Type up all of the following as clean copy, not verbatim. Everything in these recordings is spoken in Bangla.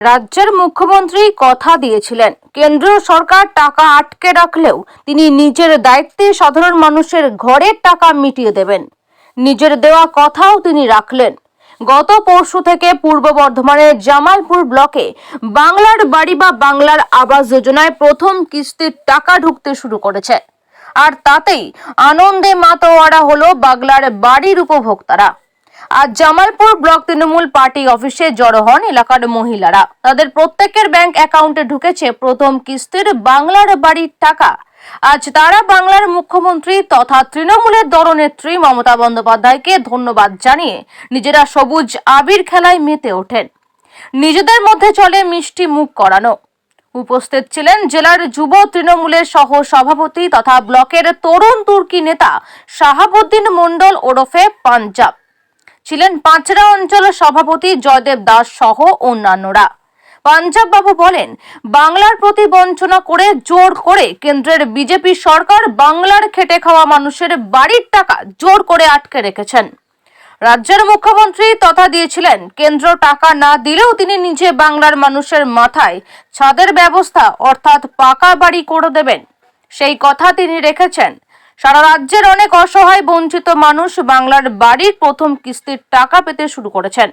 রাজ্যের মুখ্যমন্ত্রী কথা দিয়েছিলেন, কেন্দ্রীয় সরকার টাকা আটকে রাখলেও তিনি নিজের দায়িত্বে সাধারণ মানুষের ঘরের টাকা মিটিয়ে দেবেন। নিজের দেওয়া কথাও তিনি রাখলেন। গত পরশু থেকে পূর্ব বর্ধমানের জামালপুর ব্লকে বাংলার বাড়ি বা বাংলার আবাস যোজনায় প্রথম কিস্তির টাকা ঢুকতে শুরু করেছে। আর তাতেই আনন্দে মাতোয়ারা হলো বাংলার বাড়ির উপভোক্তারা। আজ জামালপুর ব্লক তৃণমূল পার্টি অফিসে জড়ো হন এলাকার মহিলারা। তাদের প্রত্যেকের ব্যাংক অ্যাকাউন্টে ঢুকেছে প্রথম কিস্তির বাংলার বাড়ির টাকা। আজ তারা বাংলার মুখ্যমন্ত্রী তথা তৃণমূলের দলনেত্রী মমতা বন্দ্যোপাধ্যায়কে ধন্যবাদ জানিয়ে নিজেরা সবুজ আবির খেলায় মেতে ওঠেন। নিজেদের মধ্যে চলে মিষ্টি মুখ করানো। উপস্থিত ছিলেন জেলার যুব তৃণমূলের সহ সভাপতি তথা ব্লকের তরুণ তুর্কি নেতা শাহাবুদ্দিন মণ্ডল ওরফে পাঞ্জাব, ছিলেন পাঁচরা অঞ্চল সভাপতি জয়দেব দাস সহ অন্যান্যরা। পাঞ্জাব বাবু বলেন, বাংলার প্রতি বঞ্চনা করে জোর করে কেন্দ্রের বিজেপি সরকার বাংলার খেটে খাওয়া মানুষের বাড়ির টাকা জোর করে আটকে রেখেছেন। রাজ্যের মুখ্যমন্ত্রী তথা দিয়েছিলেন, কেন্দ্র টাকা না দিলেও তিনি নিজে বাংলার মানুষের মাথায় ছাদের ব্যবস্থা অর্থাৎ পাকা বাড়ি করে দেবেন, সেই কথা তিনি রেখেছেন। সারা রাজ্যের অনেক অসহায় বঞ্চিত মানুষ বাংলার বাড়ির প্রথম কিস্তির টাকা পেতে শুরু করেছেন।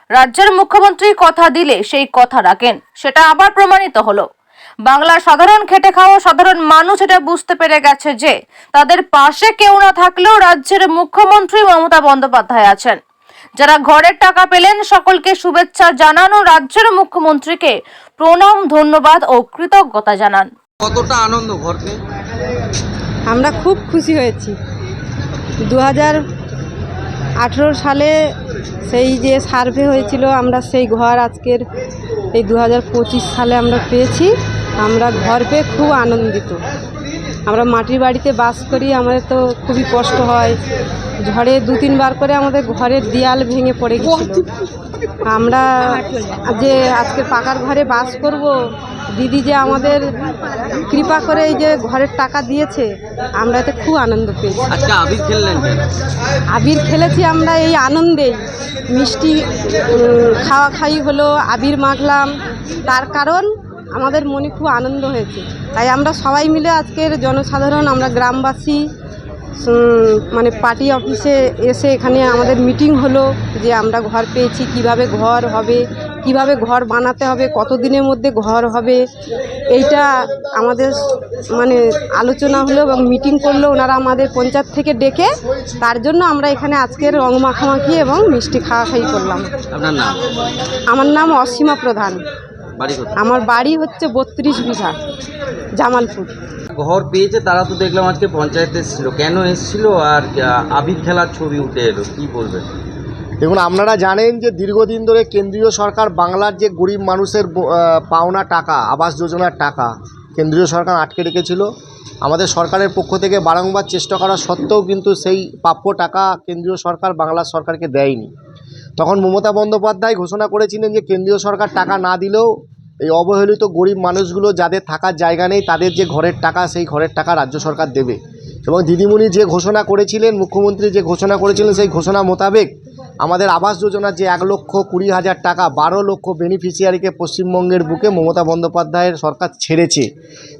রাজ্যের মুখ্যমন্ত্রী কথা দিলে সেই কথা রাখেন, সেটা আবার প্রমাণিত হলো। বাংলার সাধারণ খেটে খাওয়া সাধারণ মানুষ এটা বুঝতে পেরে গেছে যে তাদের পাশে কেউ না থাকলেও রাজ্যের মুখ্যমন্ত্রী মমতা বন্দ্যোপাধ্যায় আছেন। যারা ঘরের টাকা পেলেন সকলকে শুভেচ্ছা জানানো রাজ্যের মুখ্যমন্ত্রীকে প্রণাম, ধন্যবাদ ও কৃতজ্ঞতা জানান। কতটা আনন্দ ঘরকে? আমরা খুব খুশি হয়েছি। 2018 সালে সেই যে সার্ভে হয়েছিল, আমরা সেই ঘর আজকের এই 2025 সালে আমরা পেয়েছি। আমরা ঘর পেয়ে খুব আনন্দিত। আমরা মাটির বাড়িতে বাস করি, আমাদের তো খুবই কষ্ট হয়। ঝড়ে 2-3 বার করে আমাদের ঘরের দেয়াল ভেঙে পড়ে গেছিল। আমরা যে আজকে পাকার ঘরে বাস করব, দিদি যে আমাদের কৃপা করে এই যে ঘরের টাকা দিয়েছে, আমরা এতে খুব আনন্দ পেয়েছি। আজকে আবির খেললেন কেন? আবির খেলেছি আমরা এই আনন্দেই। মিষ্টি খাওয়াখাই হলো, আবির মাখলাম, তার কারণ আমাদের মনে খুব আনন্দ হয়েছে। তাই আমরা সবাই মিলে আজকের জনসাধারণ, আমরা গ্রামবাসী মানে পার্টি অফিসে এসে এখানে আমাদের মিটিং হলো যে আমরা ঘর পেয়েছি, কিভাবে ঘর হবে, কিভাবে ঘর বানাতে হবে, কতদিনের মধ্যে ঘর হবে, এইটা আমাদের মানে আলোচনা হলো এবং মিটিং করলো ওনারা আমাদের পঞ্চায়েত থেকে ডেকে। তার জন্য আমরা এখানে আজকের রং মাখামাখি এবং মিষ্টি খাওয়াখাই করলাম। আপনার নাম? আমার নাম অসীমা প্রধান। আমার বাড়ি হচ্ছে 32 বিঘা, জামালপুর। ঘর পেয়েছে তারা তো দেখলাম আজকে পঞ্চায়েতে এসেছিল, কেন এসেছিল আর আবির খেলার ছবি উঠে এলো, কি বলবেন? দেখুন, আপনারা জানেন যে দীর্ঘদিন ধরে কেন্দ্রীয় সরকার বাংলার যে গরিব মানুষের পাওনা টাকা, আবাস যোজনার টাকা কেন্দ্রীয় সরকার আটকে রেখেছিল। আমাদের সরকারের পক্ষ থেকে বারংবার চেষ্টা করা সত্ত্বেও কিন্তু সেই প্রাপ্য টাকা কেন্দ্রীয় সরকার বাংলার সরকারকে দেয়নি। তখন মমতা বন্দ্যোপাধ্যায় ঘোষণা করেছিলেন যে কেন্দ্রীয় সরকার টাকা না দিলেও এই অবহেলিত গরিব মানুষগুলো যাদের থাকার জায়গা নেই তাদের যে ঘরের টাকা, সেই ঘরের টাকা রাজ্য সরকার দেবে। এবং দিদিমণি যে ঘোষণা করেছিলেন, মুখ্যমন্ত্রী যে ঘোষণা করেছিলেন, সেই ঘোষণা মোতাবেক আমাদের আবাস যোজনার যে 1,20,000 টাকা, 12 লক্ষ বেনিফিশিয়ারিকে পশ্চিমবঙ্গের বুকে মমতা বন্দ্যোপাধ্যায়ের সরকার ছেড়েছে।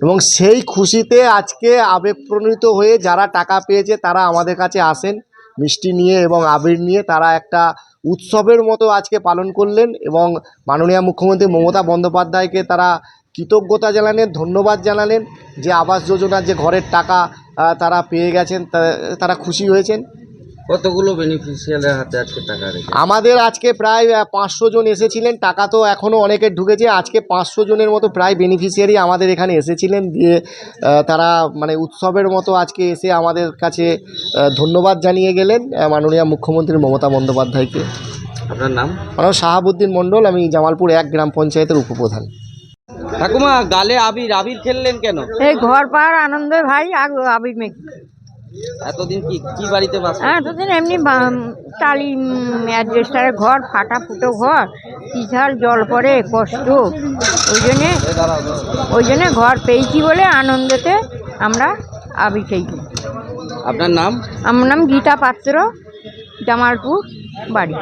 এবং সেই খুশিতে আজকে আবেগপ্রণীত হয়ে যারা টাকা পেয়েছে তারা আমাদের কাছে আসেন মিষ্টি নিয়ে এবং আবির নিয়ে। তারা একটা উৎসবের মতো আজকে পালন করলেন এবং মাননীয় মুখ্যমন্ত্রী মমতা বন্দ্যোপাধ্যায়কে তারা কৃতজ্ঞতা জানালেন, ধন্যবাদ জানালেন যে আবাস যোজনার যে ঘরের টাকা তারা পেয়ে গেছেন, তারা খুশি হয়েছেন। কতগুলো বেনিফিশিয়ারির হাতে আজকে টাকা রেখে? আমাদের আজকে প্রায় 500 জন এসেছিলেন। টাকা তো এখনও অনেকের ঢুকেছে। আজকে 500 জনের মতো প্রায় বেনিফিশিয়ারি আমাদের এখানে এসেছিলেন, দিয়ে তারা মানে উৎসবের মতো আজকে এসে আমাদের কাছে ধন্যবাদ জানিয়ে গেলেন মাননীয় মুখ্যমন্ত্রী মমতা বন্দ্যোপাধ্যায়কে। আপনার নাম? আমার নাম শাহাবুদ্দিন মণ্ডল, আমি জামালপুর 1 গ্রাম পঞ্চায়েতের উপপ্রধান। ঠাকুমা, গালে আবির, আবির খেললেন কেন? এই ঘর পাওয়ার আনন্দে ভাই আবির মেঘ। এতদিন কি বাড়িতে বাস? এতদিন এমনি টালি অ্যাডজাস্টারের ঘর, ফাটা ফুটো ঘর, বিশাল জল পড়ে, কষ্ট। ওই জন্যে ঘর পেয়েছি বলে আনন্দেতে আমরা আবির খেয়েছি। আপনার নাম? আমার নাম গীতা পাত্র, জামালপুর বাড়ি।